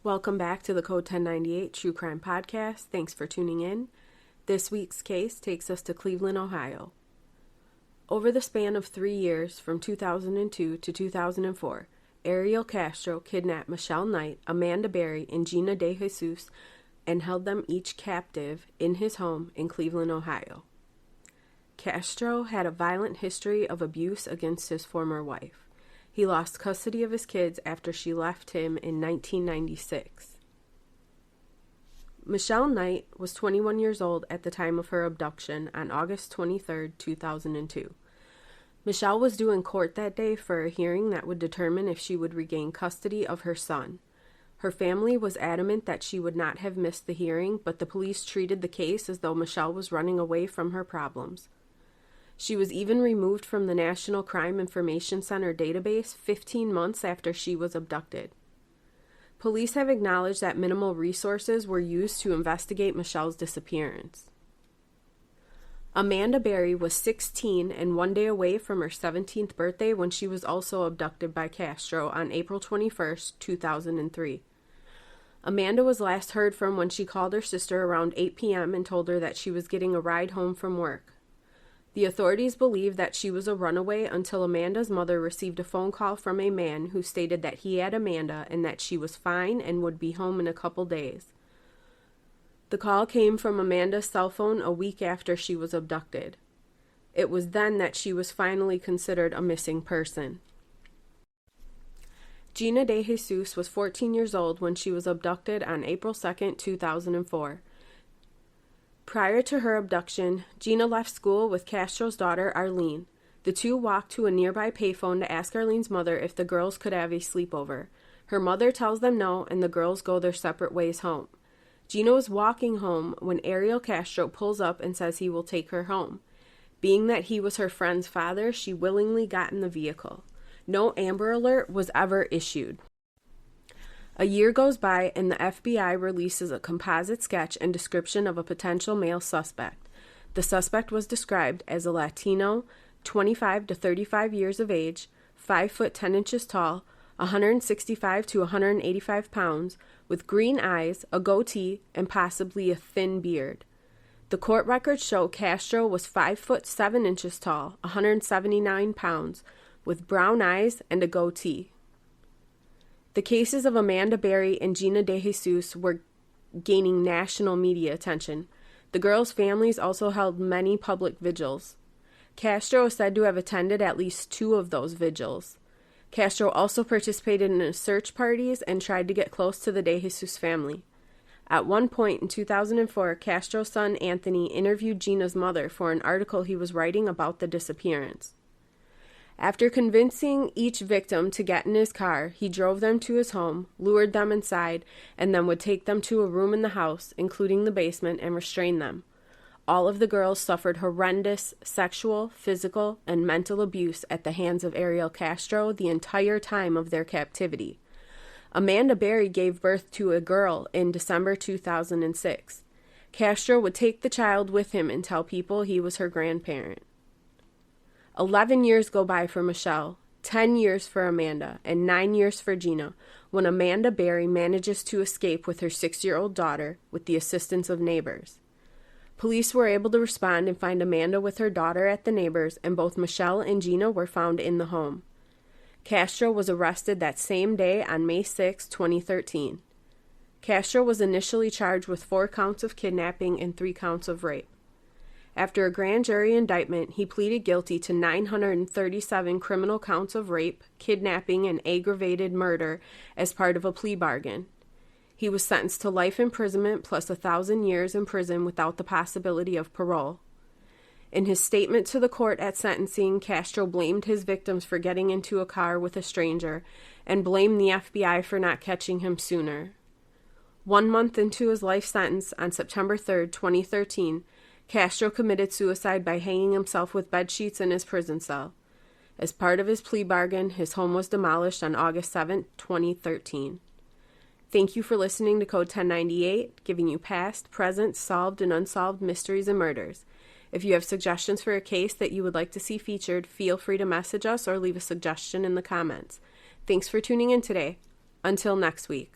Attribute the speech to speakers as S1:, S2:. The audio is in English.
S1: Welcome back to the Code 1098 True Crime Podcast. Thanks for tuning in. This week's case takes us to Cleveland, Ohio. Over the span of 3 years, from 2002 to 2004, Ariel Castro kidnapped Michelle Knight, Amanda Berry, and Gina DeJesus and held them each captive in his home in Cleveland, Ohio. Castro had a violent history of abuse against his former wife. He lost custody of his kids after she left him in 1996. Michelle Knight was 21 years old at the time of her abduction on August 23, 2002. Michelle was due in court that day for a hearing that would determine if she would regain custody of her son. Her family was adamant that she would not have missed the hearing, but the police treated the case as though Michelle was running away from her problems. She was even removed from the National Crime Information Center database 15 months after she was abducted. Police have acknowledged that minimal resources were used to investigate Michelle's disappearance. Amanda Berry was 16 and one day away from her 17th birthday when she was also abducted by Castro on April 21, 2003. Amanda was last heard from when she called her sister around 8 p.m. and told her that she was getting a ride home from work. The authorities believe that she was a runaway until Amanda's mother received a phone call from a man who stated that he had Amanda and that she was fine and would be home in a couple days. The call came from Amanda's cell phone a week after she was abducted. It was then that she was finally considered a missing person. Gina DeJesus was 14 years old when she was abducted on April 2, 2004. Prior to her abduction, Gina left school with Castro's daughter, Arlene. The two walked to a nearby payphone to ask Arlene's mother if the girls could have a sleepover. Her mother tells them no, and the girls go their separate ways home. Gina was walking home when Ariel Castro pulls up and says he will take her home. Being that he was her friend's father, she willingly got in the vehicle. No Amber Alert was ever issued. A year goes by and the FBI releases a composite sketch and description of a potential male suspect. The suspect was described as a Latino, 25 to 35 years of age, 5 foot 10 inches tall, 165 to 185 pounds, with green eyes, a goatee, and possibly a thin beard. The court records show Castro was 5 foot 7 inches tall, 179 pounds, with brown eyes and a goatee. The cases of Amanda Berry and Gina DeJesus were gaining national media attention. The girls' families also held many public vigils. Castro is said to have attended at least 2 of those vigils. Castro also participated in search parties and tried to get close to the DeJesus family. At one point in 2004, Castro's son Anthony interviewed Gina's mother for an article he was writing about the disappearance. After convincing each victim to get in his car, he drove them to his home, lured them inside, and then would take them to a room in the house, including the basement, and restrain them. All of the girls suffered horrendous sexual, physical, and mental abuse at the hands of Ariel Castro the entire time of their captivity. Amanda Berry gave birth to a girl in December 2006. Castro would take the child with him and tell people he was her grandparent. 11 years go by for Michelle, 10 years for Amanda, and 9 years for Gina, when Amanda Berry manages to escape with her 6-year-old daughter with the assistance of neighbors. Police were able to respond and find Amanda with her daughter at the neighbors, and both Michelle and Gina were found in the home. Castro was arrested that same day on May 6, 2013. Castro was initially charged with 4 counts of kidnapping and 3 counts of rape. After a grand jury indictment, he pleaded guilty to 937 criminal counts of rape, kidnapping, and aggravated murder as part of a plea bargain. He was sentenced to life imprisonment plus 1,000 years in prison without the possibility of parole. In his statement to the court at sentencing, Castro blamed his victims for getting into a car with a stranger and blamed the FBI for not catching him sooner. 1 month into his life sentence, on September 3, 2013, Castro committed suicide by hanging himself with bedsheets in his prison cell. As part of his plea bargain, his home was demolished on August 7, 2013. Thank you for listening to Code 1098, giving you past, present, solved, and unsolved mysteries and murders. If you have suggestions for a case that you would like to see featured, feel free to message us or leave a suggestion in the comments. Thanks for tuning in today. Until next week.